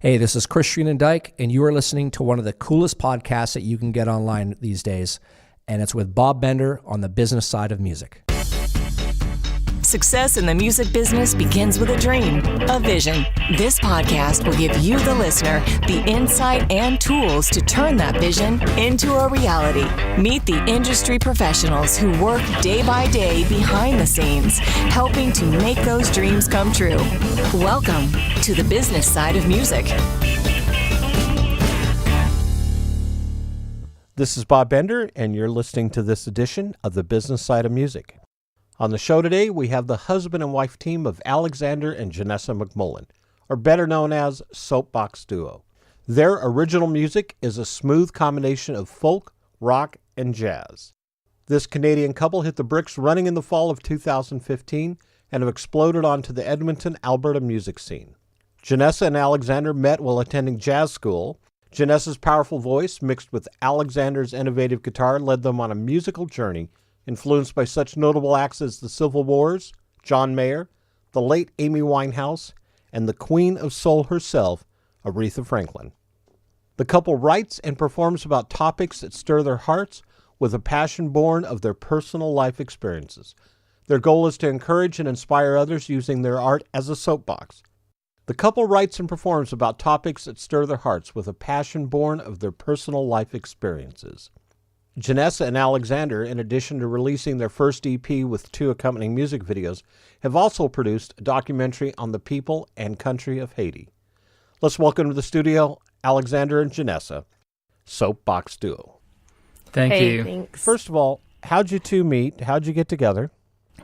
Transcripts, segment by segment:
Hey, this is Christian and Dyke, and you are listening to one of the coolest podcasts that you can get online these days, and it's with Bob Bender on the business side of music. Success in the music business begins with a dream, a vision. This podcast will give you, the listener, the insight and tools to turn that vision into a reality. Meet the industry professionals who work day by day behind the scenes, helping to make those dreams come true. Welcome to the business side of music. This is Bob Bender, and you're listening to this edition of the business side of music. On the show today, we have the husband and wife team of Alexander and Jenessa MacMullin, or better known as Soapbox Duo. Their original music is a smooth combination of folk, rock, and jazz. This Canadian couple hit the bricks running in the fall of 2015 and have exploded onto the Edmonton Alberta music scene. Jenessa and Alexander met while attending jazz school. Jenessa's powerful voice mixed with Alexander's innovative guitar led them on a musical journey influenced by such notable acts as the Civil Wars, John Mayer, the late Amy Winehouse, and the Queen of Soul herself, Aretha Franklin. The couple writes and performs about topics that stir their hearts with a passion born of their personal life experiences. Their goal is to encourage and inspire others using their art as a soapbox. The couple writes and performs about topics that stir their hearts with a passion born of their personal life experiences. Jenessa and Alexander, in addition to releasing their first EP with 2 accompanying music videos, have also produced a documentary on the people and country of Haiti. Let's welcome to the studio Alexander and Jenessa, Soapbox Duo. Thank you. Thanks. First of all, how'd you two meet? How'd you get together?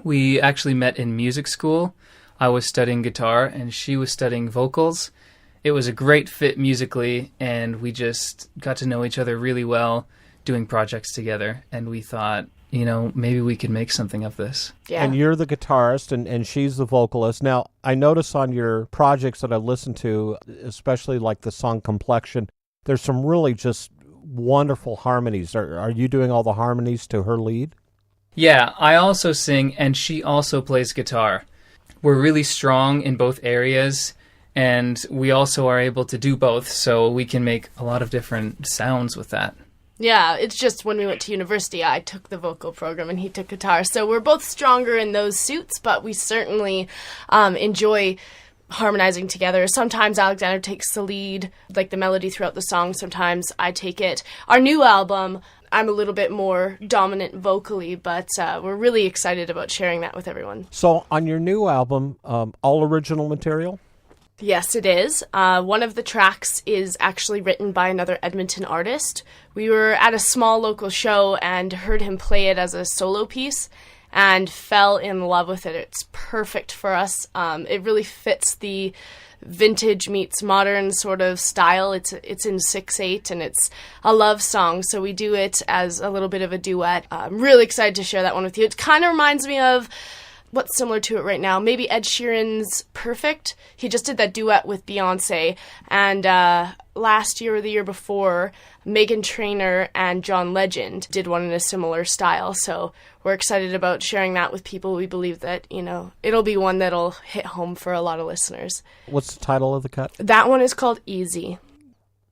We actually met in music school. I was studying guitar and she was studying vocals. It was a great fit musically, and we just got to know each other really well doing projects together, and we thought, maybe we could make something of this. Yeah. And you're the guitarist, and she's the vocalist. Now, I notice on your projects that I've listened to, especially like the song Complexion, there's some really just wonderful harmonies. Are you doing all the harmonies to her lead? Yeah, I also sing, and she also plays guitar. We're really strong in both areas, and we also are able to do both, so we can make a lot of different sounds with that. Yeah, it's just when we went to university, I took the vocal program and he took guitar. So we're both stronger in those suits, but we certainly enjoy harmonizing together. Sometimes Alexander takes the lead, like the melody throughout the song. Sometimes I take it. Our new album, I'm a little bit more dominant vocally, but we're really excited about sharing that with everyone. So on your new album, all original material? Yes, it is. One of the tracks is actually written by another Edmonton artist. We were at a small local show and heard him play it as a solo piece and fell in love with it. It's perfect for us. It really fits the vintage meets modern sort of style. It's in 6/8 and it's a love song, so we do it as a little bit of a duet. I'm really excited to share that one with you. It kind of reminds me of what's similar to it right now, maybe Ed Sheeran's Perfect. He just did that duet with Beyonce, and last year or the year before, Meghan Trainor and John Legend did one in a similar style, so we're excited about sharing that with people. We believe that, it'll be one that'll hit home for a lot of listeners. What's the title of the cut? That one is called Easy.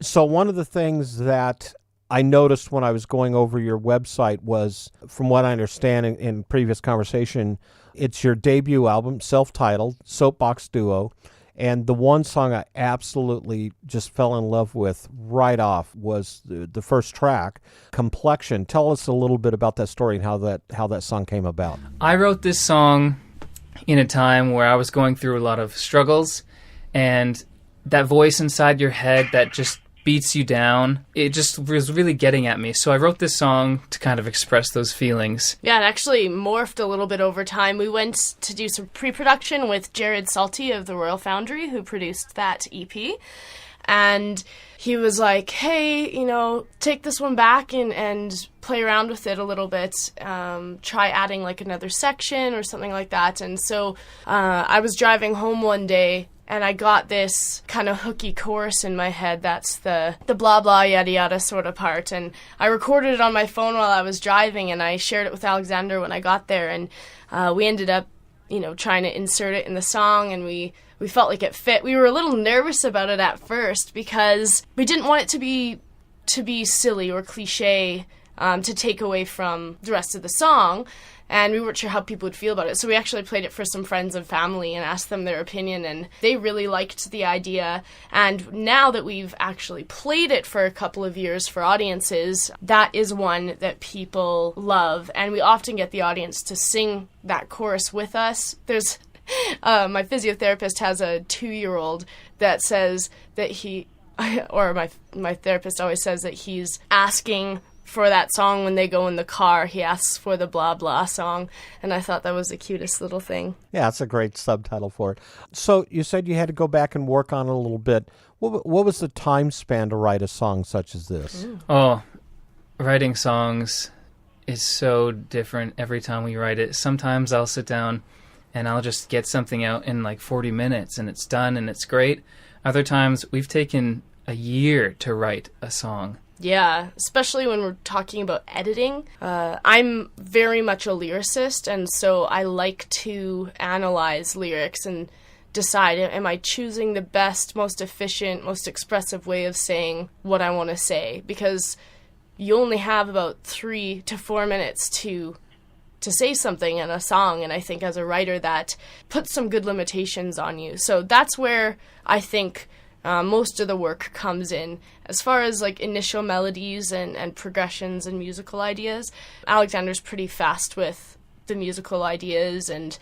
So one of the things that I noticed when I was going over your website was, from what I understand in previous conversation, it's your debut album, self-titled, Soapbox Duo, and the one song I absolutely just fell in love with right off was the first track, Complexion. Tell us a little bit about that story and how that song came about. I wrote this song in a time where I was going through a lot of struggles, and that voice inside your head that just beats you down, it just was really getting at me. So I wrote this song to kind of express those feelings. Yeah, it actually morphed a little bit over time. We went to do some pre-production with Jared Salty of the Royal Foundry, who produced that EP. And he was like, hey, take this one back and play around with it a little bit. Try adding like another section or something like that. And so I was driving home one day, and I got this kind of hooky chorus in my head. That's the blah, blah, yada, yada sort of part. And I recorded it on my phone while I was driving, and I shared it with Alexander when I got there. And we ended up trying to insert it in the song, and we felt like it fit. We were a little nervous about it at first because we didn't want it to be silly or cliche, to take away from the rest of the song, and we weren't sure how people would feel about it. So we actually played it for some friends and family and asked them their opinion, and they really liked the idea. And now that we've actually played it for a couple of years for audiences, that is one that people love, and we often get the audience to sing that chorus with us. There's my physiotherapist has a 2-year-old that says that or my therapist always says that he's asking for that song when they go in the car. He asks for the blah blah song, and I thought that was the cutest little thing. Yeah, it's a great subtitle for it. So you said you had to go back and work on it a little bit. What was the time span to write a song such as this? Oh, writing songs is so different every time we write it. Sometimes I'll sit down and I'll just get something out in like 40 minutes and it's done and it's great. Other times we've taken a year to write a song. Yeah, especially when we're talking about editing. I'm very much a lyricist, and so I like to analyze lyrics and decide, am I choosing the best, most efficient, most expressive way of saying what I want to say? Because you only have about 3 to 4 minutes to say something in a song, and I think as a writer that puts some good limitations on you. So that's where I think most of the work comes in. As far as like initial melodies and progressions and musical ideas, Alexander's pretty fast with the musical ideas and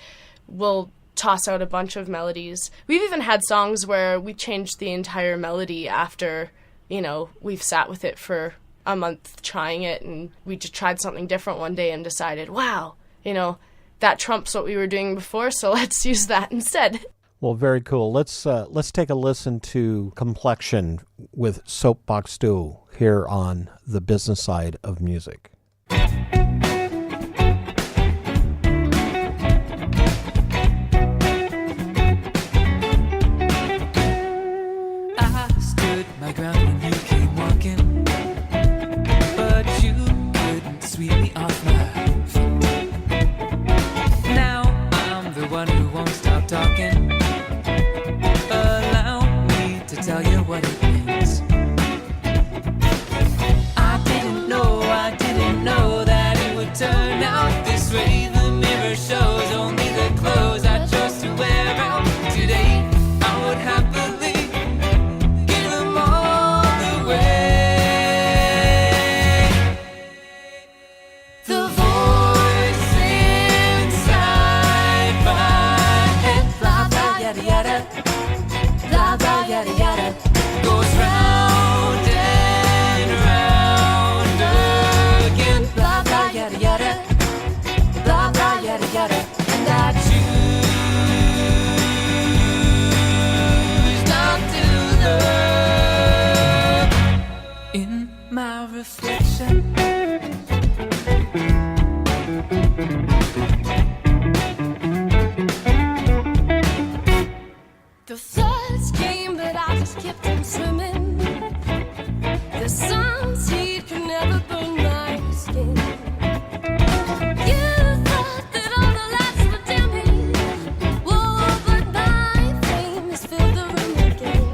will toss out a bunch of melodies. We've even had songs where we changed the entire melody after, we've sat with it for a month trying it, and we just tried something different one day and decided, wow, that trumps what we were doing before, so let's use that instead. Well, very cool. Let's take a listen to Complexion with Soapbox Stew here on the business side of music. I stood my ground when you came walking, but you couldn't sweep me off my feet. Now I'm the one who won't stop talking. Tell you what it means. I didn't know that it would turn out this way. The mirror shows only the clothes I chose to wear out today. I would happily give them all away. The voice inside my head, blah blah yada yada, blah blah yada yada, goes round and round again, blah blah yada yada, blah blah yada yada, and I choose not to look in my reflection. The floods came, but I just kept on swimming. The sun's heat could never burn my skin. You thought that all the lights were dimming. Whoa, but my flame has filled the room again.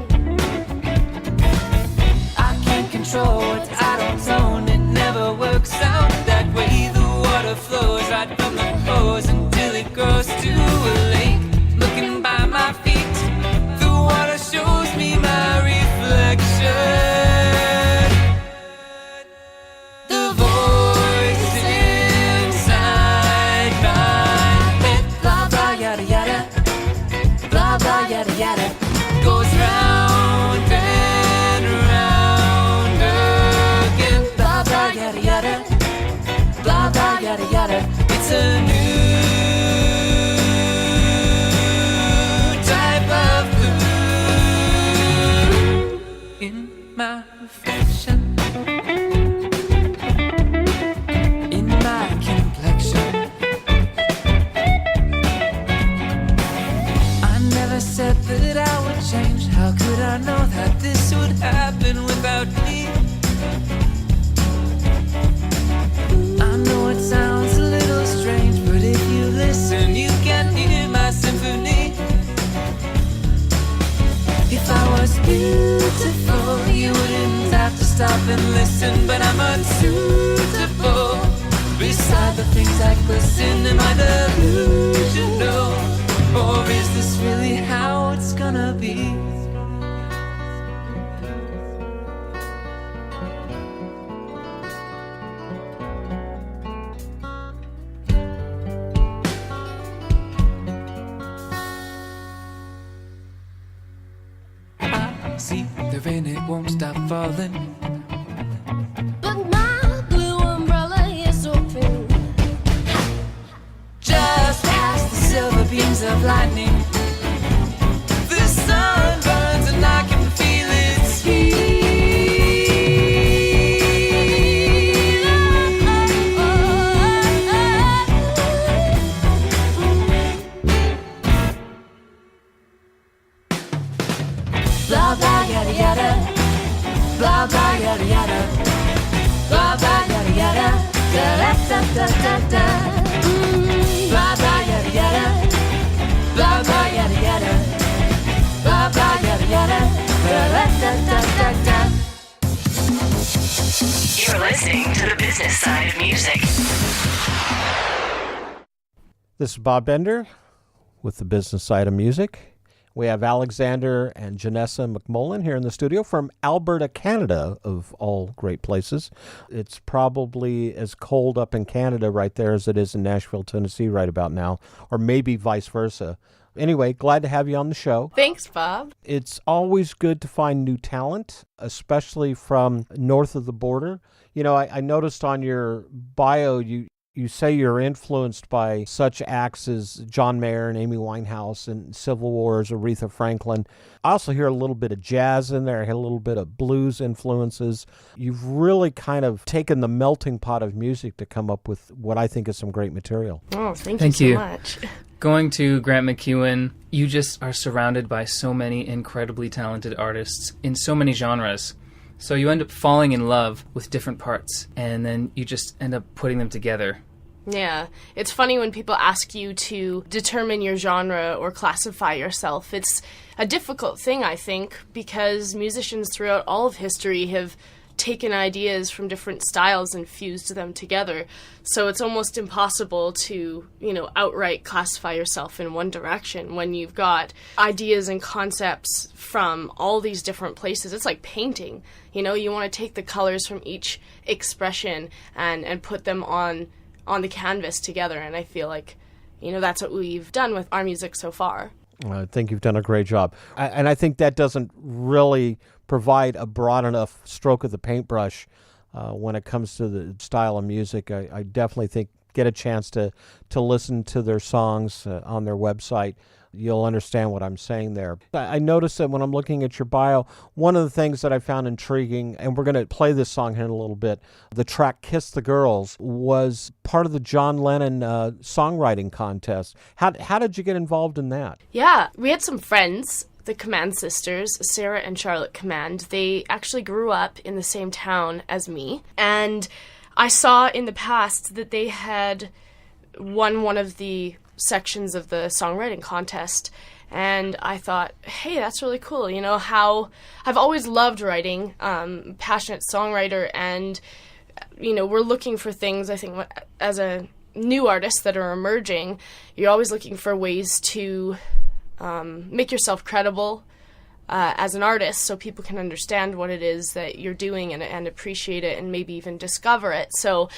I can't control what I don't zone. It never works out that way. The water flows right from the hose until it grows to a lake. Looking by my feet, water shows me my reflection. The voice inside my head, blah blah yada yada, blah blah yada yada, goes round and round again, blah blah yada yada, blah blah yada yada. It's a new type of in my reflection, in my complexion. I never said that I would change. How could I know that this would happen without me? I know it sounds a little strange, but if you listen, you can hear beautiful. You wouldn't have to stop and listen, but I'm unsuitable. Beside the things that glisten, am I delusional? Or is this really how it's gonna be? I see the rain, it won't stop falling. But my blue umbrella is open. Just past the silver beams of lightning, the sun burns and I can feel its heat. Blah blah yada yada, blah blah yada yada, blah blah yada yada, da da da da da. Blah blah yada yada, blah blah yada yada, blah blah yada yada, da da da da da. You're listening to the business side of music. This is Bob Bender with the business side of music. We have Alexander and Jenessa MacMullin here in the studio from Alberta, Canada, of all great places. It's probably as cold up in Canada right there as it is in Nashville, Tennessee right about now, or maybe vice versa. Anyway, glad to have you on the show. Thanks, Bob. It's always good to find new talent, especially from north of the border. You know, I noticed on your bio, you say you're influenced by such acts as John Mayer and Amy Winehouse and Civil War's Aretha Franklin. I also hear a little bit of jazz in there. I hear a little bit of blues influences. You've really kind of taken the melting pot of music to come up with what I think is some great material. Oh, thank you. you so much. Going to Grant McEwen, you just are surrounded by so many incredibly talented artists in so many genres. So you end up falling in love with different parts, and then you just end up putting them together. Yeah, it's funny when people ask you to determine your genre or classify yourself. It's a difficult thing, I think, because musicians throughout all of history have taken ideas from different styles and fused them together. So it's almost impossible to, outright classify yourself in one direction when you've got ideas and concepts from all these different places. It's like painting. You want to take the colors from each expression and put them on the canvas together, and I feel like, that's what we've done with our music so far. I think you've done a great job. And I think that doesn't really provide a broad enough stroke of the paintbrush when it comes to the style of music. I definitely think get a chance to listen to their songs on their website. You'll understand what I'm saying there. I noticed that when I'm looking at your bio, one of the things that I found intriguing, and we're going to play this song here in a little bit, the track Kiss the Girls was part of the John Lennon songwriting contest. How did you get involved in that? Yeah, we had some friends, the Command sisters, Sarah and Charlotte Command. They actually grew up in the same town as me, and I saw in the past that they had won one of the sections of the songwriting contest, and I thought, hey, that's really cool. How I've always loved writing, passionate songwriter, and we're looking for things. I think as a new artist that are emerging, you're always looking for ways to make yourself credible as an artist, so people can understand what it is that you're doing and appreciate it and maybe even discover it. So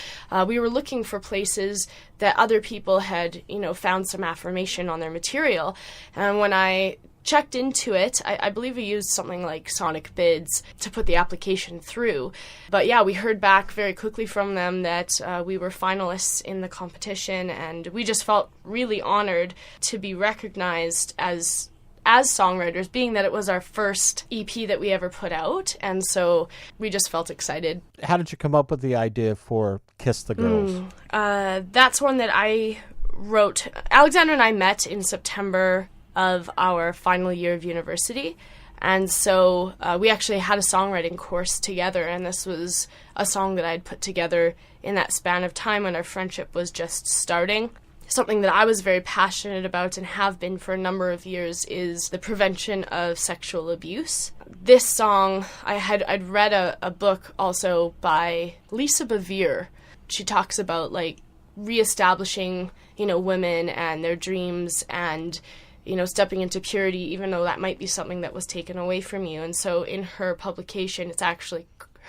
we were looking for places that other people had, found some affirmation on their material. And when I checked into it, I believe we used something like Sonic Bids to put the application through. But yeah, we heard back very quickly from them that we were finalists in the competition, and we just felt really honored to be recognized as songwriters, being that it was our first EP that we ever put out, and so we just felt excited. How did you come up with the idea for Kiss the Girls? That's one that I wrote. Alexander and I met in September of our final year of university, and so we actually had a songwriting course together, and this was a song that I'd put together in that span of time when our friendship was just starting. something that I was very passionate about and have been for a number of years is the prevention of sexual abuse. This song, I'd read a book also by Lisa Bevere. She talks about like reestablishing, women and their dreams and, stepping into purity, even though that might be something that was taken away from you. And so in her publication,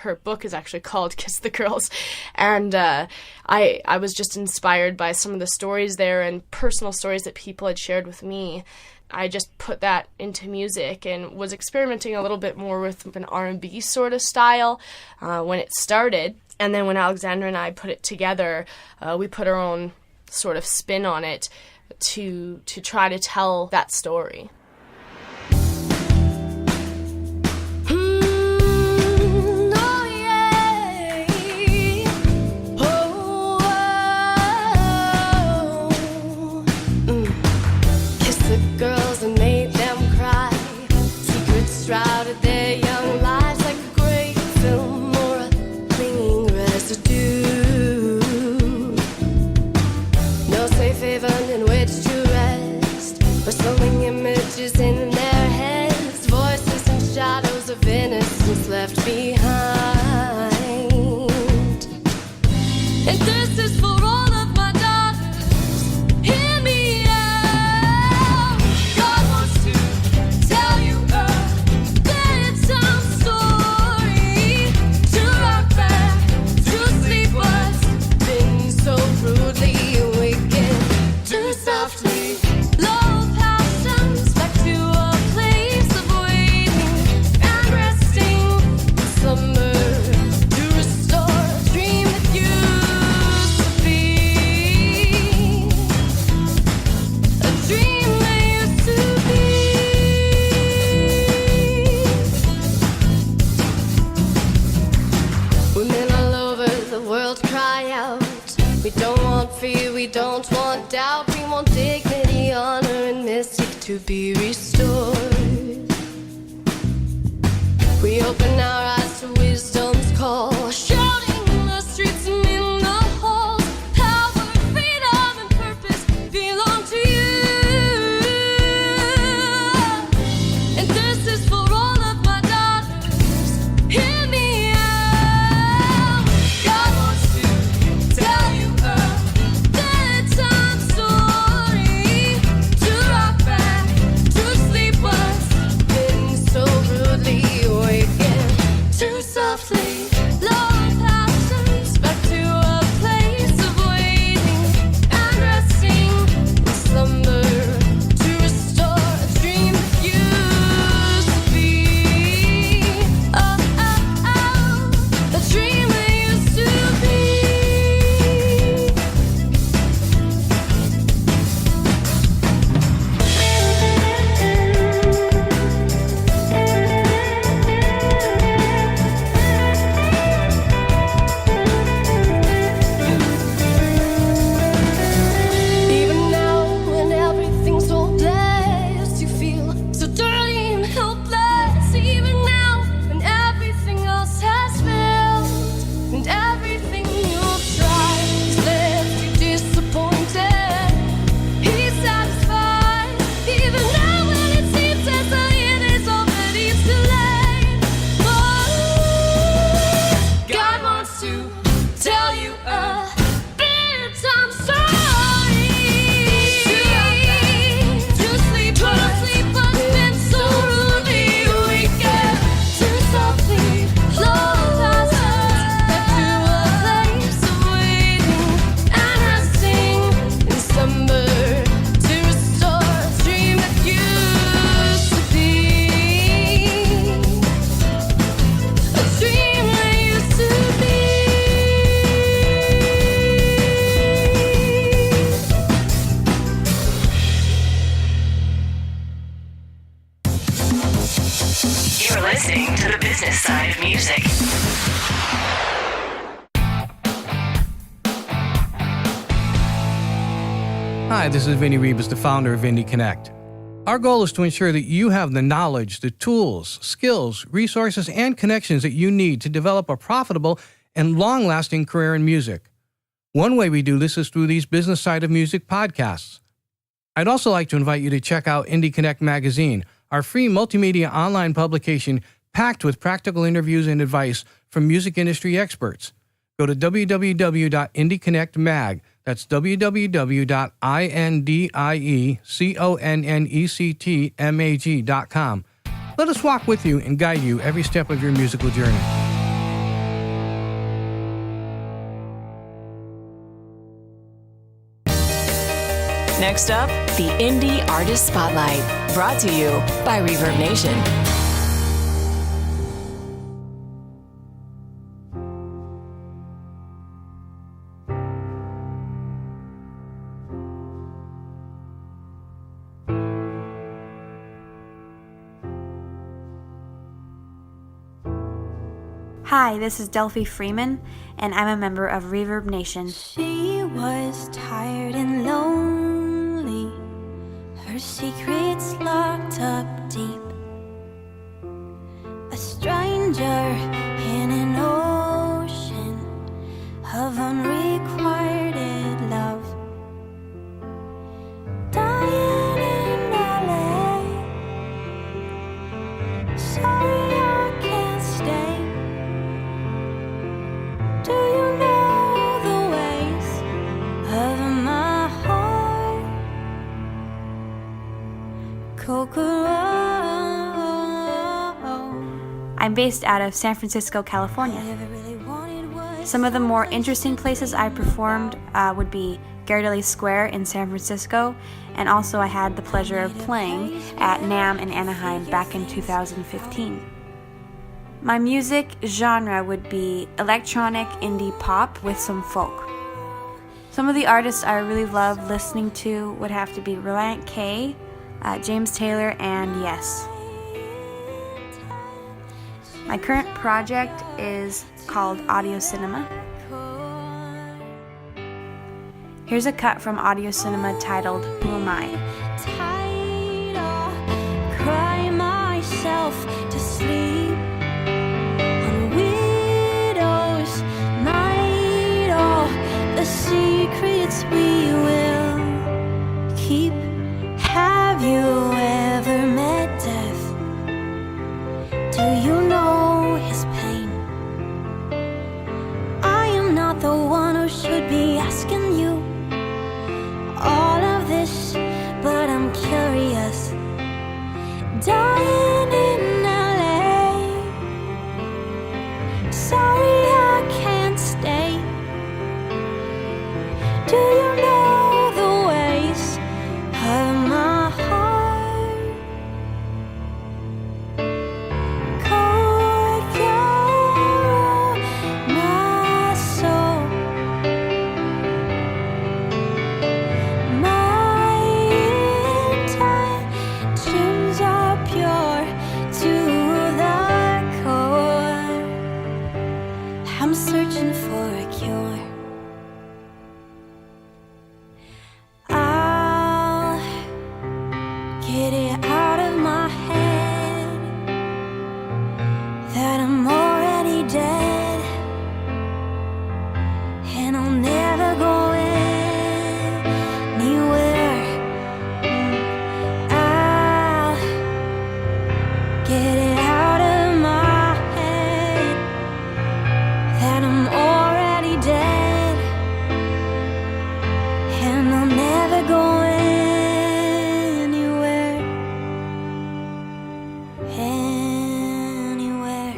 her book is actually called Kiss the Girls. And I was just inspired by some of the stories there and personal stories that people had shared with me. I just put that into music and was experimenting a little bit more with an R&B sort of style when it started. And then when Alexander and I put it together, we put our own sort of spin on it to try to tell that story. Girls and made them cry. Secrets shrouded their young lives like a great film or a clinging residue. No safe haven in which to rest, or swimming images in their heads, voices and shadows of innocence left behind. And this is for all of my daughters. Hear me out. God wants to tell you a bedtime story, to rock back, to sleep what's been so rudely awakened, too softly. Low passions back to a place of waiting and resting. Slumber to restore a dream that used to be. A dream that used to be. Women all over the world cry out. We don't want fear, we don't want doubt. We want dignity, honor, and mystic to be restored. We open our eyes to wisdom's call, shouting in the streets and in the halls. Power, freedom, and purpose belong to you. And this is for all of my daughters. Hear me out. God wants to tell you a bedtime story, to rock back, to sleep what's been so rudely awakened, too softly. Low passions back to a place of waiting and resting in slumber, to restore a dream that used to be. Oh, oh, oh, a dream that used to be. Even now, when everything's so blessed, you feel so dirty and helpless. Even now, when everything else has failed, and everything you've tried has left you disappointed, he's satisfied. Even now, when it seems as though it is already too late. Oh, God wants to tell you a bedtime story. To sleep what's been so rudely awakened, too softly. Low passions back to a place of waiting and resting in slumber, to restore a dream that used to be. A dream that used to be. You're listening to the business side of music. Hi, this is Vinny Rebus, the founder of Indie Connect. Our goal is to ensure that you have the knowledge, the tools, skills, resources, and connections that you need to develop a profitable and long-lasting career in music. One way we do this is through these Business Side of Music podcasts. I'd also like to invite you to check out Indie Connect magazine, our free multimedia online publication packed with practical interviews and advice from music industry experts. Go to www.indieconnectmag, that's www.indieconnectmag.com. Let us walk with you and guide you every step of your musical journey. Next up, the Indie Artist Spotlight, brought to you by Reverb Nation. Hi, this is Delphi Freeman, and I'm a member of Reverb Nation. She was tired and lonely, her secrets locked up deep. A stranger in an ocean of unrequited love. Dying in LA, sorry I can't stay. Do you know the ways of my heart? I'm based out of San Francisco, California. Some of the more interesting places I performed would be Ghirardelli Square in San Francisco, and also I had the pleasure of playing at NAMM in Anaheim back in 2015. My music genre would be electronic indie pop with some folk. Some of the artists I really love listening to would have to be Reliant K, James Taylor, and Yes. My current project is called Audio Cinema. Here's a cut from Audio Cinema titled Who Am I? Cry myself to sleep on widows' night. All the secrets we will keep. Have you ever met death? Do you know his pain? I am not the one who should be asking you all of this, but I'm curious. Dying in LA, sorry I can't stay. Do you know the ways of my heart? Could cure my soul. My intentions are pure to the core. I'm searching for a cure. I'll get it out of my head that I'm already dead, and I'll never go anywhere. I'll get it out of my head that I'm already dead, and I'll never go anywhere. Anywhere.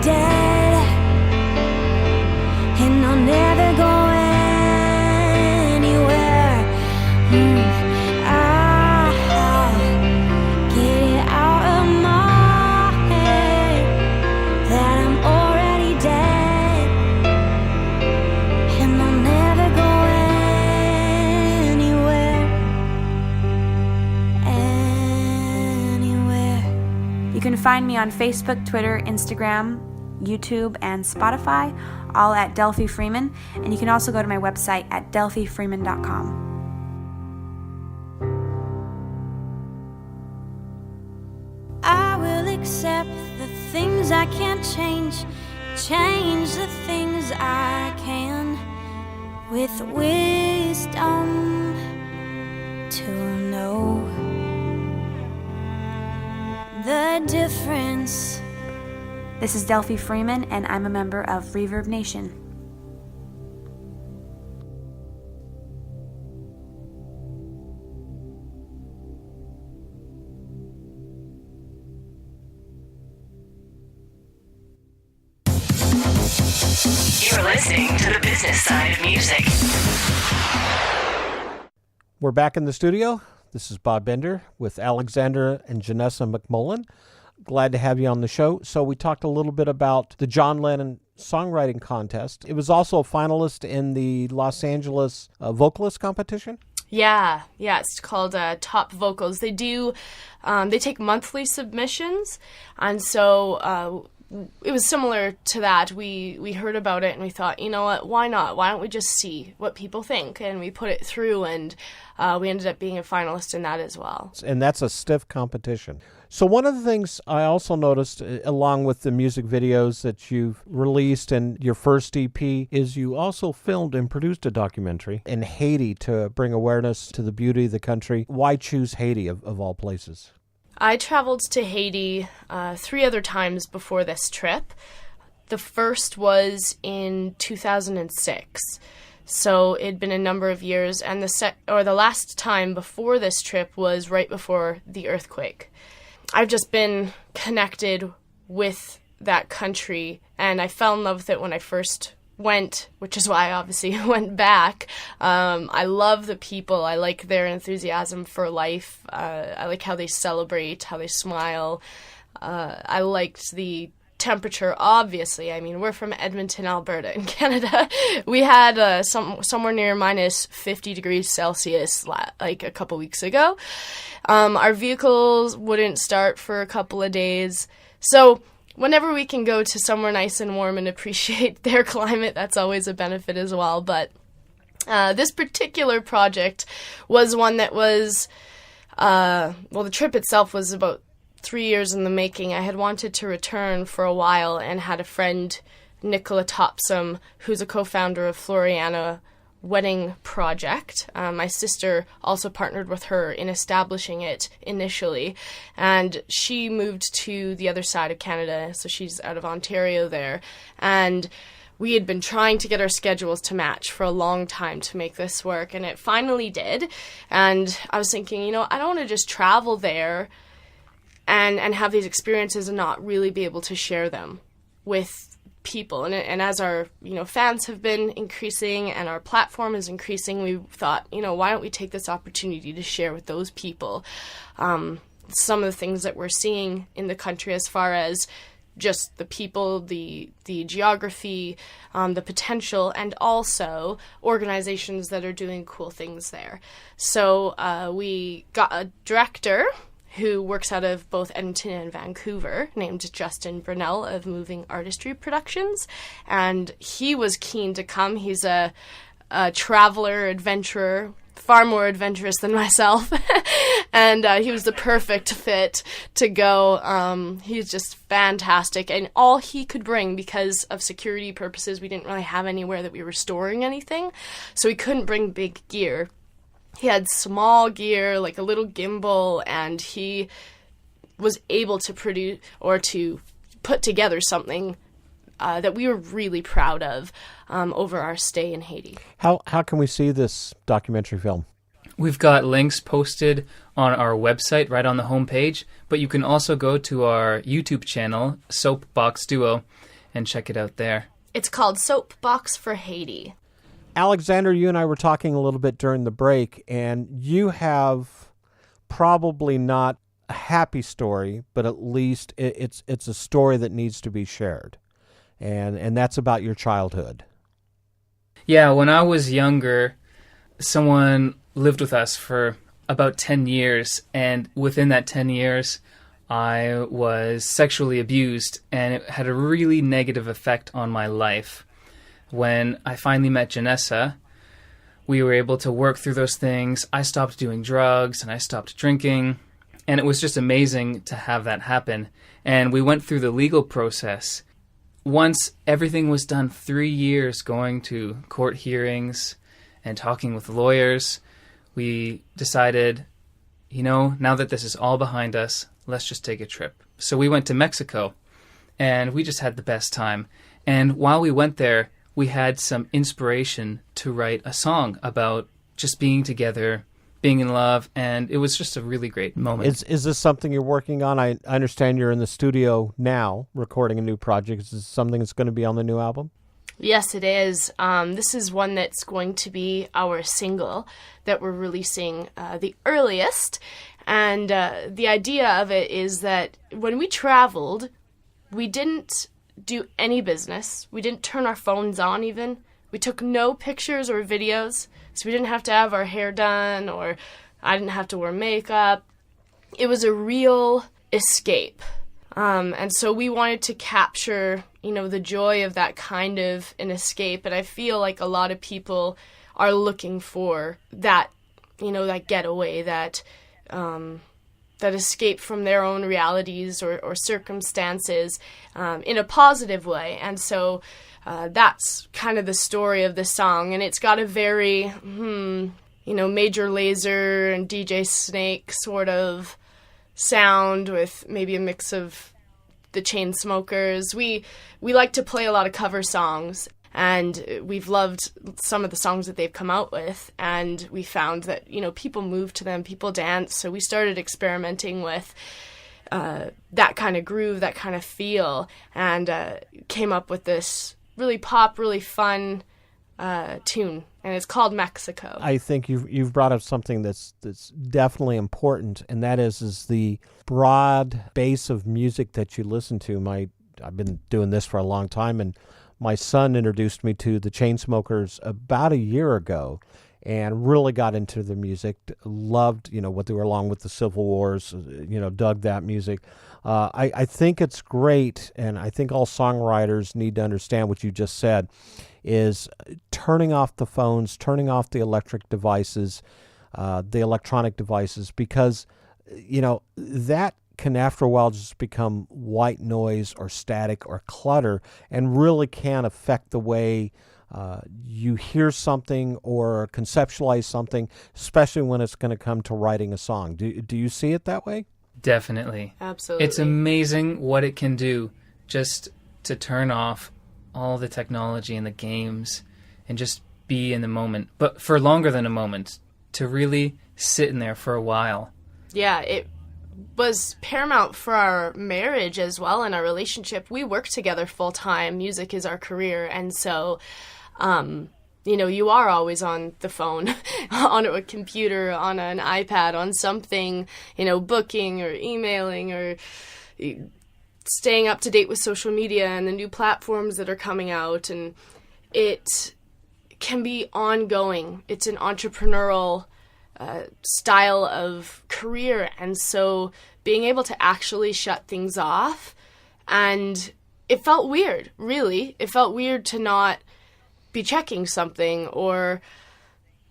Dead, You can find me on Facebook, Twitter, Instagram, YouTube, and Spotify, all at Delphi Freeman, and you can also go to my website at delphifreeman.com. I will accept the things I can't change, change the things I can, with wisdom to know the difference. This is Delphi Freeman, and I'm a member of Reverb Nation. You're listening to the business side of music. We're back in the studio. This is Bob Bender with Alexander and Jenessa MacMullin. Glad to have you on the show. So we talked a little bit about the John Lennon Songwriting Contest. It was also a finalist in the Los Angeles vocalist competition. Yeah, it's called Top Vocals. They take monthly submissions, and so it was similar to that. We heard about it and we thought, you know what, why not? Why don't we just see what people think? And we put it through, and we ended up being a finalist in that as well. And that's a stiff competition. So one of the things I also noticed, along with the music videos that you've released and your first EP, is you also filmed and produced a documentary in Haiti to bring awareness to the beauty of the country. Why choose Haiti of all places? I traveled to Haiti 3 other times before this trip. The first was in 2006. So it'd been a number of years, and the last time before this trip was right before the earthquake. I've just been connected with that country, and I fell in love with it when I first went, which is why I obviously went back. I love the people. I like their enthusiasm for life. I like how they celebrate, how they smile. I liked the temperature, obviously. I mean, we're from Edmonton, Alberta in Canada. We had somewhere near minus 50 degrees Celsius like a couple weeks ago. Our vehicles wouldn't start for a couple of days. So whenever we can go to somewhere nice and warm and appreciate their climate, that's always a benefit as well. But this particular project was one that was, the trip itself was about 3 years in the making. I had wanted to return for a while and had a friend, Nicola Topsom, who's a co-founder of Floriana Wedding Project. My sister also partnered with her in establishing it initially, and she moved to the other side of Canada, so she's out of Ontario there, and we had been trying to get our schedules to match for a long time to make this work, and it finally did. And I was thinking, I don't want to just travel there and have these experiences and not really be able to share them with people. And as our fans have been increasing and our platform is increasing, we thought, why don't we take this opportunity to share with those people some of the things that we're seeing in the country as far as just the people, the geography, the potential, and also organizations that are doing cool things there. So we got a director who works out of both Edmonton and Vancouver, named Justin Brunell of Moving Artistry Productions, and he was keen to come. He's a traveler, adventurer, far more adventurous than myself, and he was the perfect fit to go. He's just fantastic, and all he could bring, because of security purposes, we didn't really have anywhere that we were storing anything, so he couldn't bring big gear. He had small gear, like a little gimbal, and he was able to produce or to put together something that we were really proud of over our stay in Haiti. How can we see this documentary film? We've got links posted on our website right on the homepage, but you can also go to our YouTube channel, Soapbox Duo, and check it out there. It's called Soapbox for Haiti. Alexander, you and I were talking a little bit during the break, and you have probably not a happy story, but at least it's a story that needs to be shared, and that's about your childhood. Yeah, when I was younger, someone lived with us for about 10 years, and within that 10 years, I was sexually abused, and it had a really negative effect on my life. When I finally met Jenessa, we were able to work through those things. I stopped doing drugs and I stopped drinking, and it was just amazing to have that happen. And we went through the legal process. Once everything was done, 3 years going to court hearings and talking with lawyers, we decided, now that this is all behind us, let's just take a trip. So we went to Mexico, and we just had the best time. And while we went there, we had some inspiration to write a song about just being together, being in love, and it was just a really great moment. Is this something you're working on? I understand you're in the studio now recording a new project. Is this something that's going to be on the new album? Yes, it is. This is one that's going to be our single that we're releasing the earliest. And the idea of it is that when we traveled, we didn't do any business. We didn't turn our phones on even. We took no pictures or videos, so we didn't have to have our hair done, or I didn't have to wear makeup. It was a real escape. And so we wanted to capture, the joy of that kind of an escape. And I feel like a lot of people are looking for that, that getaway, that escape from their own realities or circumstances in a positive way. And so that's kind of the story of the song. And it's got a very, Major Lazer and DJ Snake sort of sound with maybe a mix of the Chainsmokers. We like to play a lot of cover songs, and we've loved some of the songs that they've come out with, and we found that, people move to them, people dance, so we started experimenting with that kind of groove, that kind of feel, and came up with this really pop, really fun tune, and it's called Mexico. I think you've brought up something that's definitely important, and that is the broad base of music that you listen to. I've been doing this for a long time, and my son introduced me to the Chainsmokers about a year ago, and really got into the music. Loved, what they were along with the Civil Wars. Dug that music. I think it's great, and I think all songwriters need to understand what you just said, is turning off the phones, turning off the electronic devices, because, that can after a while just become white noise or static or clutter, and really can affect the way you hear something or conceptualize something, especially when it's going to come to writing a song. Do you see it that way? Definitely. Absolutely. It's amazing what it can do just to turn off all the technology and the games and just be in the moment, but for longer than a moment, to really sit in there for a while. Yeah, it was paramount for our marriage as well, and our relationship. We work together full time. Music is our career, and so you are always on the phone, on a computer, on an iPad, on something, booking or emailing or staying up to date with social media and the new platforms that are coming out. And it can be ongoing. It's an entrepreneurial style of career. And so being able to actually shut things off, and it felt weird, really. It felt weird to not be checking something, or,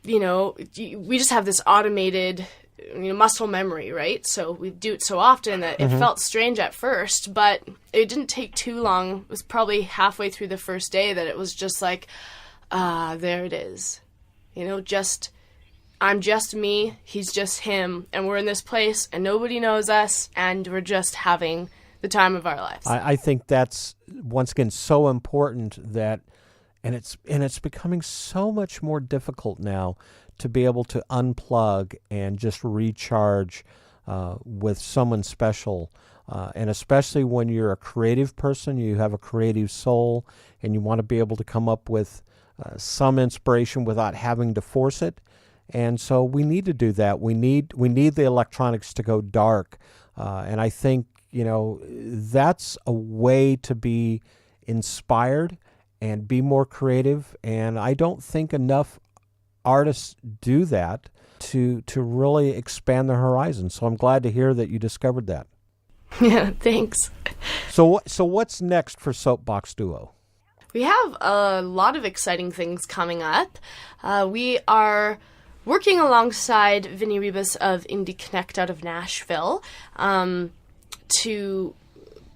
we just have this automated, muscle memory, right? So we do it so often that it felt strange at first, but it didn't take too long. It was probably halfway through the first day that it was just like, there it is. I'm just me, he's just him, and we're in this place, and nobody knows us, and we're just having the time of our lives. I think that's, once again, so important that, and it's becoming so much more difficult now to be able to unplug and just recharge with someone special, and especially when you're a creative person, you have a creative soul, and you want to be able to come up with some inspiration without having to force it. And so we need to do that. We need the electronics to go dark. And I think, that's a way to be inspired and be more creative. And I don't think enough artists do that to really expand their horizon. So I'm glad to hear that you discovered that. Yeah, thanks. So what's next for Soapbox Duo? We have a lot of exciting things coming up. We are working alongside Vinny Rebus of Indie Connect out of Nashville to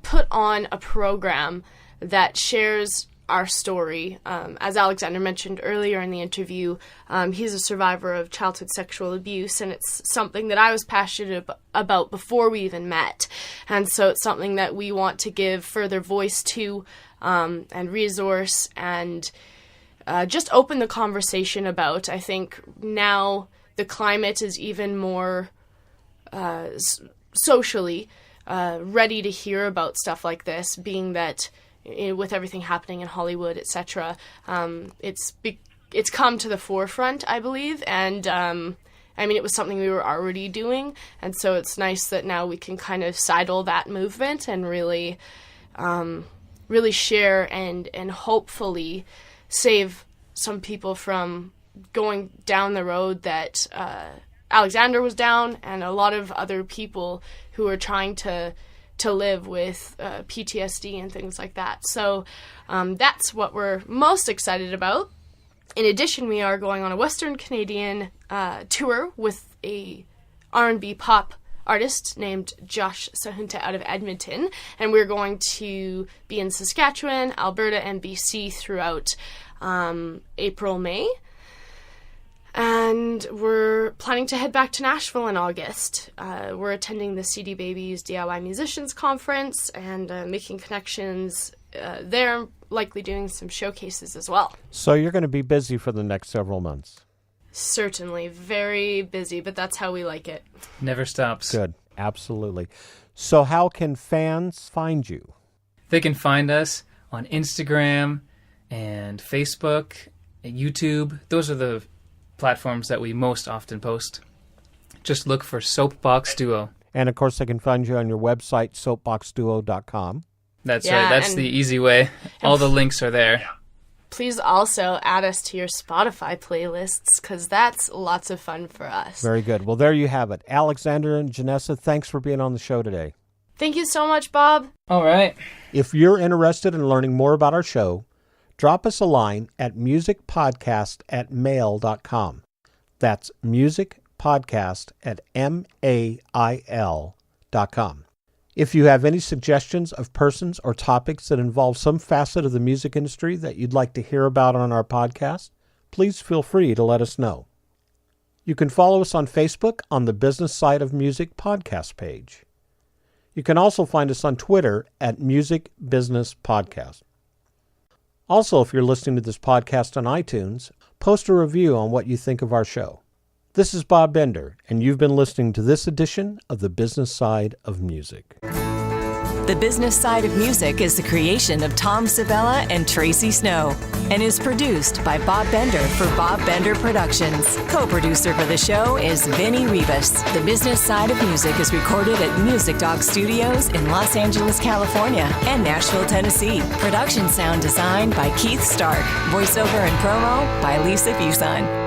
put on a program that shares our story. As Alexander mentioned earlier in the interview, he's a survivor of childhood sexual abuse, and it's something that I was passionate about before we even met. And so it's something that we want to give further voice to and resource and just open the conversation about. I think now the climate is even more socially ready to hear about stuff like this, being that with everything happening in Hollywood, etc., it's come to the forefront, I believe, and it was something we were already doing, and so it's nice that now we can kind of sidle that movement and really share and hopefully save some people from going down the road that Alexander was down, and a lot of other people who are trying to live with PTSD and things like that. So that's what we're most excited about. In addition, we are going on a Western Canadian tour with a R&B pop artist named Josh Sahunta out of Edmonton, and we're going to be in Saskatchewan, Alberta, and BC throughout April, May. And we're planning to head back to Nashville in August. We're attending the CD Babies DIY Musicians Conference and making connections there, likely doing some showcases as well. So you're going to be busy for the next several months. Certainly. Very busy, but that's how we like it. Never stops. Good. Absolutely. So how can fans find you? They can find us on Instagram and Facebook, and YouTube. Those are the platforms that we most often post. Just look for Soapbox Duo. And, of course, they can find you on your website, soapboxduo.com. That's right. That's the easy way. All the links are there. Please also add us to your Spotify playlists, because that's lots of fun for us. Very good. Well, there you have it. Alexander and Jenessa, thanks for being on the show today. Thank you so much, Bob. All right. If you're interested in learning more about our show, drop us a line at musicpodcast@mail.com. That's musicpodcast@mail.com. If you have any suggestions of persons or topics that involve some facet of the music industry that you'd like to hear about on our podcast, please feel free to let us know. You can follow us on Facebook on the Business Side of Music podcast page. You can also find us on Twitter at Music Business Podcast. Also, if you're listening to this podcast on iTunes, post a review on what you think of our show. This is Bob Bender, and you've been listening to this edition of The Business Side of Music. The Business Side of Music is the creation of Tom Sabella and Tracy Snow and is produced by Bob Bender for Bob Bender Productions. Co-producer for the show is Vinny Rebus. The Business Side of Music is recorded at Music Dog Studios in Los Angeles, California and Nashville, Tennessee. Production sound design by Keith Stark. Voiceover and promo by Lisa Busan.